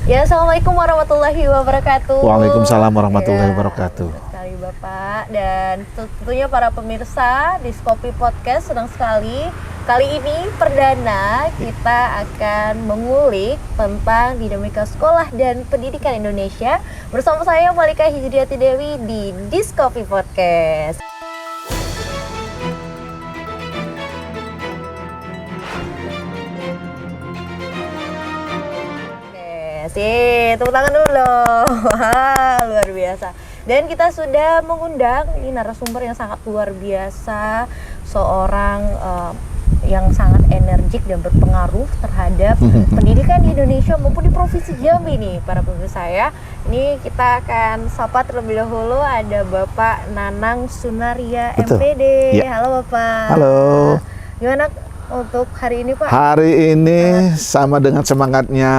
Ya, Assalamualaikum warahmatullahi wabarakatuh. Waalaikumsalam warahmatullahi wabarakatuh. Betul sekali Bapak, dan tentunya para pemirsa di Skopi Podcast senang sekali. Kali ini perdana kita akan mengulik tentang dinamika sekolah dan pendidikan Indonesia bersama saya Malika Hijriati Dewi di Skopi Podcast. Tepuk tangan dulu. Wah, luar biasa. Dan kita sudah mengundang ini narasumber yang sangat luar biasa, seorang yang sangat energik dan berpengaruh terhadap pendidikan di Indonesia maupun di Provinsi Jambi nih, para pemirsa ya. Ini kita akan sapa terlebih dahulu, ada Bapak Nanang Sunaria, Betul. MPD. Ya. Halo Bapak. Halo. Gimana untuk hari ini Pak? Hari ini sama dengan semangatnya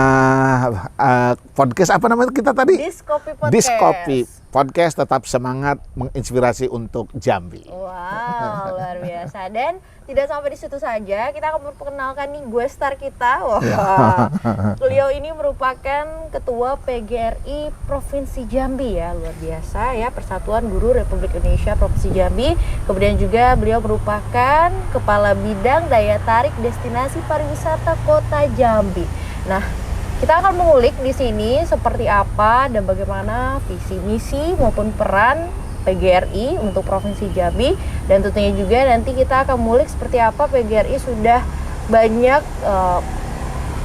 podcast apa namanya kita tadi? Diskopi Podcast. Diskopi Podcast, tetap semangat menginspirasi untuk Jambi. Wow, luar biasa. Dan tidak sampai di situ saja, kita akan memperkenalkan nih gue star kita. Wah, beliau ini merupakan Ketua PGRI Provinsi Jambi ya, luar biasa ya, Persatuan Guru Republik Indonesia Provinsi Jambi. Kemudian juga beliau merupakan Kepala Bidang Daya Tarik Destinasi Pariwisata Kota Jambi. Nah, kita akan mengulik di sini seperti apa dan bagaimana visi misi maupun peran PGRI untuk Provinsi Jambi, dan tentunya juga nanti kita akan mengulik seperti apa PGRI sudah banyak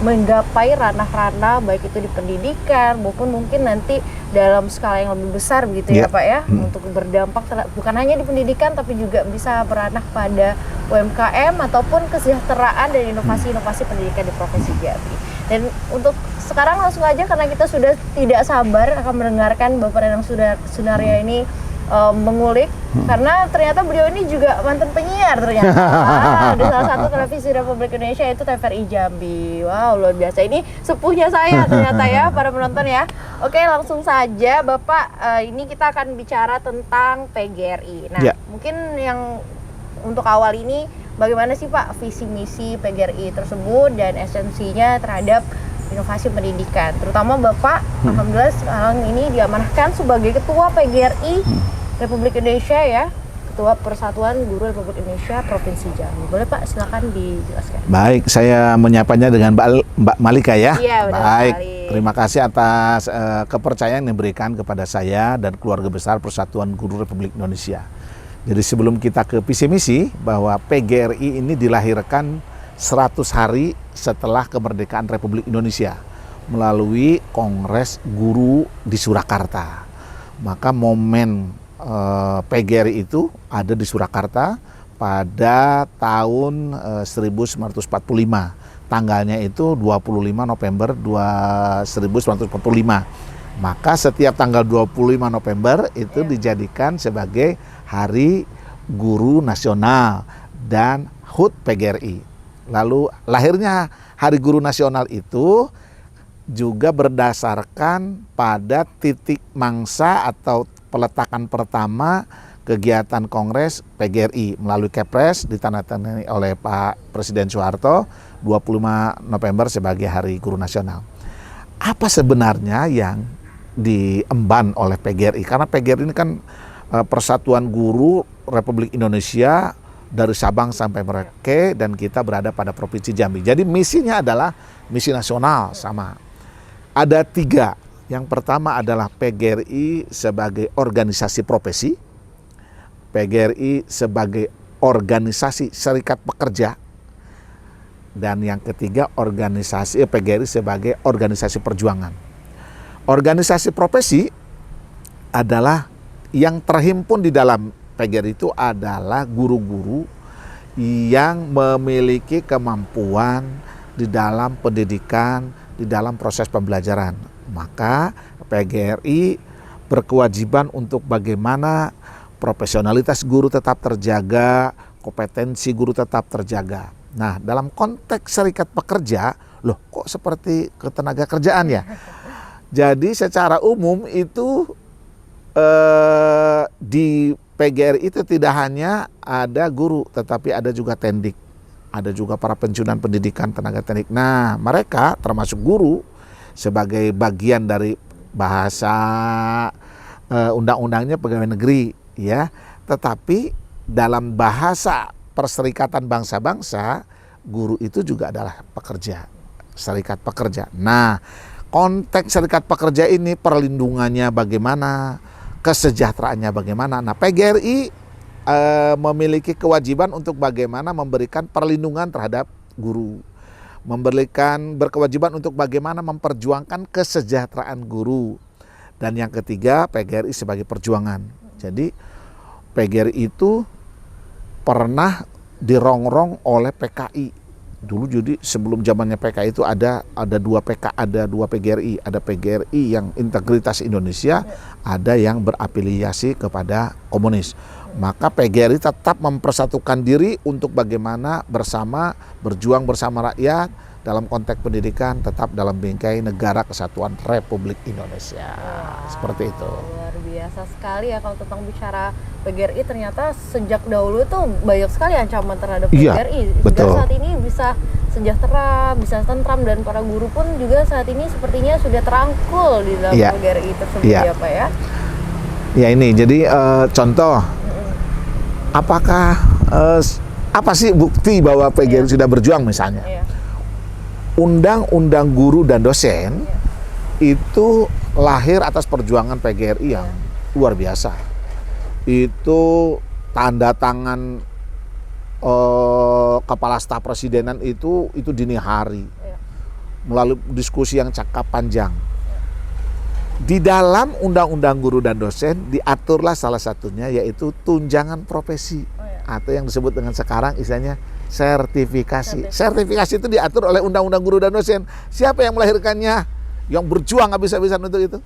menggapai ranah-ranah baik itu di pendidikan maupun mungkin nanti dalam skala yang lebih besar begitu ya Pak ya, untuk berdampak bukan hanya di pendidikan tapi juga bisa beranak pada UMKM ataupun kesejahteraan dan inovasi-inovasi pendidikan di Provinsi Jambi. Dan untuk sekarang langsung aja, karena kita sudah tidak sabar akan mendengarkan Bapak Nanang Sunaria ini mengulik, karena ternyata beliau ini juga mantan penyiar ternyata di salah satu televisi Republik Indonesia, yaitu TVRI Jambi. Wow, luar biasa, ini sepuhnya saya ternyata ya para penonton ya. Oke, langsung saja Bapak, ini kita akan bicara tentang PGRI. Nah, mungkin yang untuk awal ini bagaimana sih Pak visi misi PGRI tersebut dan esensinya terhadap inovasi pendidikan, terutama Bapak alhamdulillah sekarang ini diamanahkan sebagai Ketua PGRI Republik Indonesia ya, Ketua Persatuan Guru Republik Indonesia Provinsi Jambi. Boleh Pak, silakan dijelaskan. Baik, saya menyapanya dengan Mbak Malika ya. Iya, baik, terima kasih atas kepercayaan yang diberikan kepada saya dan keluarga besar Persatuan Guru Republik Indonesia. Jadi sebelum kita ke visi misi, bahwa PGRI ini dilahirkan 100 hari setelah kemerdekaan Republik Indonesia melalui Kongres Guru di Surakarta. Maka momen PGRI itu ada di Surakarta pada tahun 1945. Tanggalnya itu 25 November 1945. Maka setiap tanggal 25 November itu dijadikan sebagai Hari Guru Nasional dan HUT PGRI. Lalu lahirnya Hari Guru Nasional itu juga berdasarkan pada titik mangsa atau peletakan pertama kegiatan Kongres PGRI melalui Kepres ditandatangani oleh Pak Presiden Soeharto 25 November sebagai Hari Guru Nasional. Apa sebenarnya yang diemban oleh PGRI? Karena PGRI ini kan Persatuan Guru Republik Indonesia dari Sabang sampai Merauke, dan kita berada pada Provinsi Jambi. Jadi misinya adalah misi nasional sama. Ada 3. Yang pertama adalah PGRI sebagai organisasi profesi, PGRI sebagai organisasi serikat pekerja, dan yang ketiga organisasi PGRI sebagai organisasi perjuangan. Organisasi profesi adalah yang terhimpun di dalam PGRI itu adalah guru-guru yang memiliki kemampuan di dalam pendidikan, di dalam proses pembelajaran. Maka PGRI berkewajiban untuk bagaimana profesionalitas guru tetap terjaga, kompetensi guru tetap terjaga. Nah, dalam konteks serikat pekerja, loh kok seperti ketenaga kerjaan ya? Jadi secara umum itu di PGRI itu tidak hanya ada guru, tetapi ada juga tendik, ada juga para pensiunan pendidikan tenaga teknik. Nah, mereka termasuk guru sebagai bagian dari bahasa undang-undangnya pegawai negeri ya. Tetapi dalam bahasa Perserikatan Bangsa-Bangsa, guru itu juga adalah pekerja, serikat pekerja. Nah, konteks serikat pekerja ini perlindungannya bagaimana, kesejahteraannya bagaimana. Nah, PGRI memiliki kewajiban untuk bagaimana memberikan perlindungan terhadap guru, berkewajiban untuk bagaimana memperjuangkan kesejahteraan guru. Dan yang ketiga, PGRI sebagai perjuangan. Jadi PGRI itu pernah dirongrong oleh PKI. Dulu jadi sebelum zamannya PKI itu ada dua PGRI, ada PGRI yang integritas Indonesia, ada yang berafiliasi kepada komunis. Maka PGRI tetap mempersatukan diri untuk bagaimana bersama berjuang bersama rakyat dalam konteks pendidikan, tetap dalam bingkai Negara Kesatuan Republik Indonesia. Seperti itu. Luar biasa sekali ya kalau tentang bicara PGRI, ternyata sejak dahulu tuh banyak sekali ancaman terhadap PGRI. Betul. Saat ini bisa sejahtera, bisa tentram, dan para guru pun juga saat ini sepertinya sudah terangkul di dalam PGRI tersebut ya Pak ya. Ya ini jadi contoh, apakah apa sih bukti bahwa PGRI sudah berjuang misalnya? Undang-undang guru dan dosen itu lahir atas perjuangan PGRI yang luar biasa. Itu tanda tangan kepala staf presidenan itu dini hari melalui diskusi yang cakap panjang. Di dalam undang-undang guru dan dosen diaturlah salah satunya yaitu tunjangan profesi atau yang disebut dengan sekarang istilahnya sertifikasi. Sertifikasi itu diatur oleh undang-undang guru dan dosen. Siapa yang melahirkannya? Yang berjuang habis-habisan untuk itu?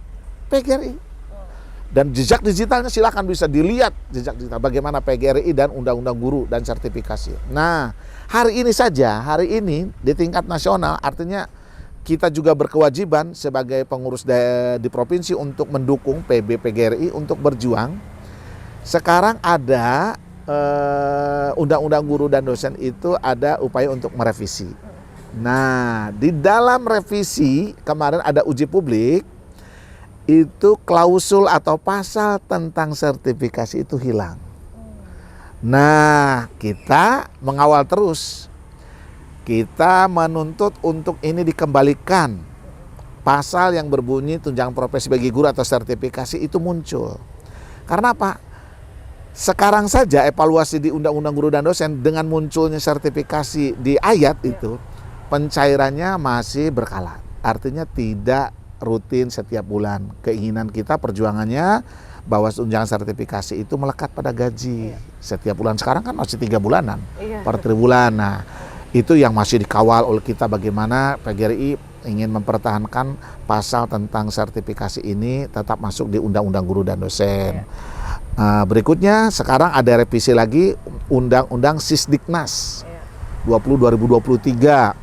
PGRI. Dan jejak digitalnya silakan bisa dilihat jejak digital bagaimana PGRI dan undang-undang guru dan sertifikasi. Nah, hari ini di tingkat nasional artinya kita juga berkewajiban sebagai pengurus di provinsi untuk mendukung PGRI untuk berjuang. Sekarang ada undang-undang guru dan dosen itu ada upaya untuk merevisi. Nah, di dalam revisi kemarin ada uji publik, itu klausul atau pasal tentang sertifikasi itu hilang. Nah, kita mengawal terus. Kita menuntut untuk ini dikembalikan. Pasal yang berbunyi tunjangan profesi bagi guru atau sertifikasi itu muncul. Karena apa? Sekarang saja evaluasi di Undang-Undang Guru dan Dosen dengan munculnya sertifikasi di ayat itu, pencairannya masih berkala. Artinya tidak rutin setiap bulan. Keinginan kita, perjuangannya bahwa tunjangan sertifikasi itu melekat pada gaji. Setiap bulan, sekarang kan masih 3 bulanan per tribulan. Nah, itu yang masih dikawal oleh kita bagaimana PGRI ingin mempertahankan pasal tentang sertifikasi ini tetap masuk di Undang-Undang Guru dan Dosen. Berikutnya sekarang ada revisi lagi Undang-Undang Sisdiknas 2023.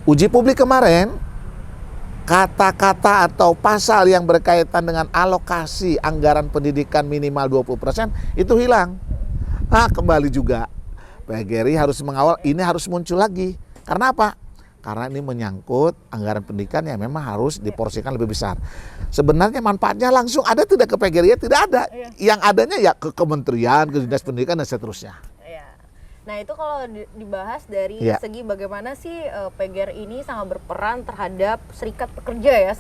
Uji publik kemarin, kata-kata atau pasal yang berkaitan dengan alokasi anggaran pendidikan minimal 20% itu hilang. Nah, kembali juga PGRI harus mengawal, ini harus muncul lagi. Karena apa? Karena ini menyangkut anggaran pendidikan yang memang harus diporsikan lebih besar. Sebenarnya manfaatnya langsung ada tidak ke PGRI? Tidak ada. Yang adanya ya ke kementerian, ke dinas pendidikan dan seterusnya. Nah, itu kalau dibahas dari segi bagaimana sih PGRI ini sangat berperan terhadap serikat pekerja ya,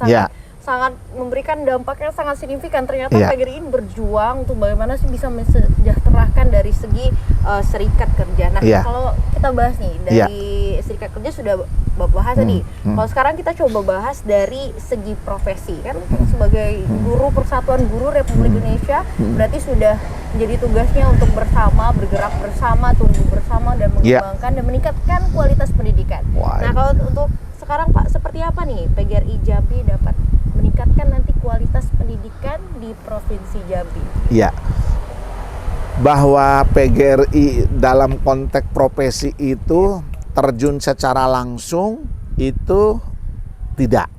sangat memberikan dampak yang sangat signifikan. Ternyata PGRI ini berjuang untuk bagaimana sih bisa mensejahterakan dari segi serikat kerja. Nah, kalau kita bahas nih dari serikat kerja sudah bahas tadi. Kalau sekarang kita coba bahas dari segi profesi, kan sebagai guru Persatuan Guru Republik Indonesia berarti sudah menjadi tugasnya untuk bersama, bergerak bersama, tumbuh bersama dan mengembangkan dan meningkatkan kualitas pendidikan. Nah, kalau untuk sekarang Pak, seperti apa nih PGRI Jambi dapat meningkatkan nanti kualitas pendidikan di Provinsi Jambi? Ya, bahwa PGRI dalam konteks profesi itu terjun secara langsung itu tidak.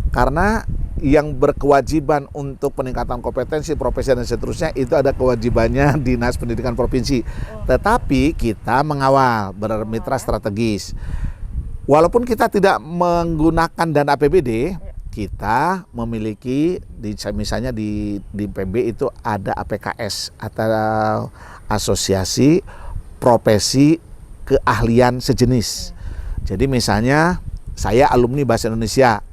Karena yang berkewajiban untuk peningkatan kompetensi, profesi dan seterusnya itu ada kewajibannya Dinas Pendidikan Provinsi. Tetapi kita mengawal, bermitra strategis. Walaupun kita tidak menggunakan dana APBD, kita memiliki misalnya di PB itu ada APKS atau Asosiasi Profesi Keahlian Sejenis. Jadi misalnya saya alumni Bahasa Indonesia,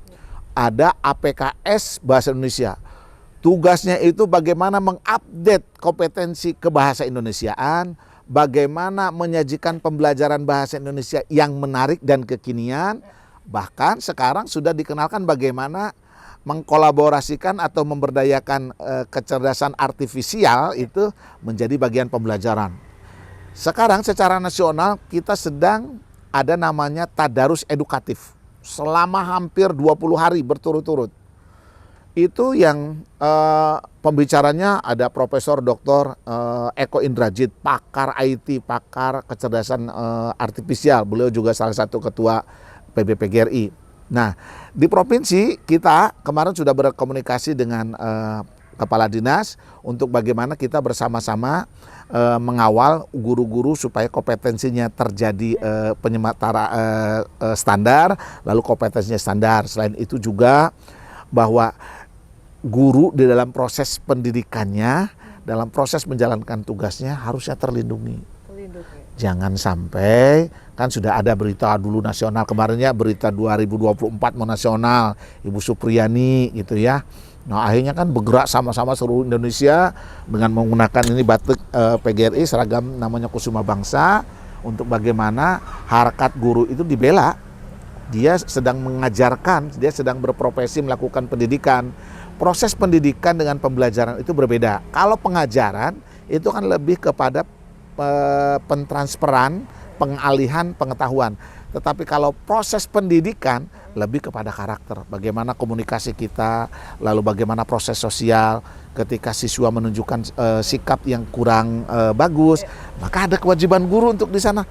ada APKS Bahasa Indonesia. Tugasnya itu bagaimana mengupdate kompetensi kebahasa Indonesiaan, bagaimana menyajikan pembelajaran bahasa Indonesia yang menarik dan kekinian. Bahkan sekarang sudah dikenalkan bagaimana mengkolaborasikan atau memberdayakan kecerdasan artifisial itu menjadi bagian pembelajaran. Sekarang secara nasional kita sedang ada namanya tadarus edukatif selama hampir 20 hari berturut-turut. Itu yang pembicaranya ada Profesor Dr. Eko Indrajit, pakar IT, pakar kecerdasan artifisial. Beliau juga salah satu ketua PBPGRI. Nah, di provinsi kita kemarin sudah berkomunikasi dengan kepala dinas untuk bagaimana kita bersama-sama mengawal guru-guru supaya kompetensinya terjadi standar, lalu kompetensinya standar. Selain itu juga bahwa guru di dalam proses pendidikannya, dalam proses menjalankan tugasnya harusnya terlindungi. Jangan sampai, kan sudah ada berita dulu nasional kemarinnya, berita 2024 mau nasional, Ibu Supriyani gitu ya. Nah akhirnya kan bergerak sama-sama seluruh Indonesia dengan menggunakan ini batik PGRI seragam namanya Kusuma Bangsa, untuk bagaimana harkat guru itu dibela. Dia sedang mengajarkan, dia sedang berprofesi melakukan pendidikan. Proses pendidikan dengan pembelajaran itu berbeda. Kalau pengajaran itu kan lebih kepada pentransferan, pengalihan pengetahuan. Tetapi kalau proses pendidikan lebih kepada karakter. Bagaimana komunikasi kita, lalu bagaimana proses sosial. Ketika siswa menunjukkan sikap yang kurang bagus, maka ada kewajiban guru untuk di sana.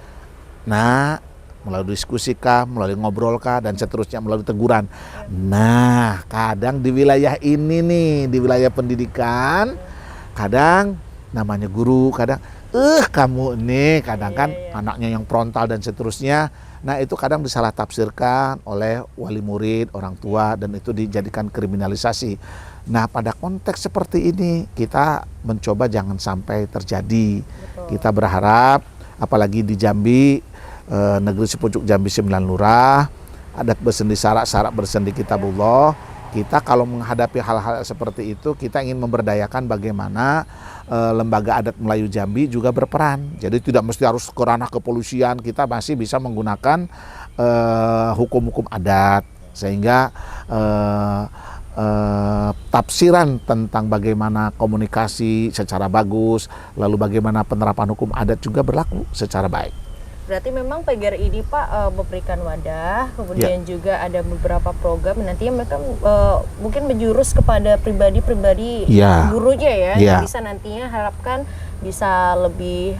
Nah, melalui diskusi kah, melalui ngobrol kah, dan seterusnya melalui teguran. Nah, kadang di wilayah ini nih, di wilayah pendidikan, kadang namanya guru, kadang kamu ini, kadang kan anaknya yang frontal dan seterusnya. Nah, itu kadang disalah tafsirkan oleh wali murid, orang tua, dan itu dijadikan kriminalisasi. Nah, pada konteks seperti ini kita mencoba jangan sampai terjadi. Betul. Kita berharap, apalagi di Jambi, negeri sepucuk Jambi 9 lurah, adat bersendi sarak bersendi kitabullah. Kita kalau menghadapi hal-hal seperti itu, kita ingin memberdayakan bagaimana lembaga adat Melayu Jambi juga berperan. Jadi tidak mesti harus ke ranah kepolisian, kita masih bisa menggunakan hukum-hukum adat, sehingga tafsiran tentang bagaimana komunikasi secara bagus, lalu bagaimana penerapan hukum adat juga berlaku secara baik. Berarti memang PGRI ini Pak memberikan wadah, kemudian juga ada beberapa program nantinya mereka mungkin menjurus kepada pribadi-pribadi gurunya ya, yang bisa nantinya harapkan bisa lebih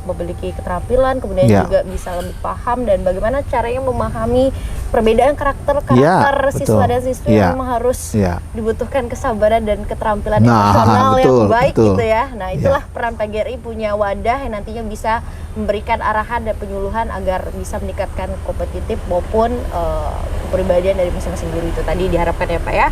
memiliki keterampilan, kemudian juga bisa lebih paham dan bagaimana caranya memahami perbedaan karakter siswa dan siswi yang memang harus dibutuhkan kesabaran dan keterampilan emosional yang baik gitu ya. Nah itulah peran PGRI punya wadah yang nantinya bisa memberikan arahan dan penyuluhan agar bisa meningkatkan kompetitif maupun kepribadian dari masing-masing guru itu tadi diharapkan ya Pak ya.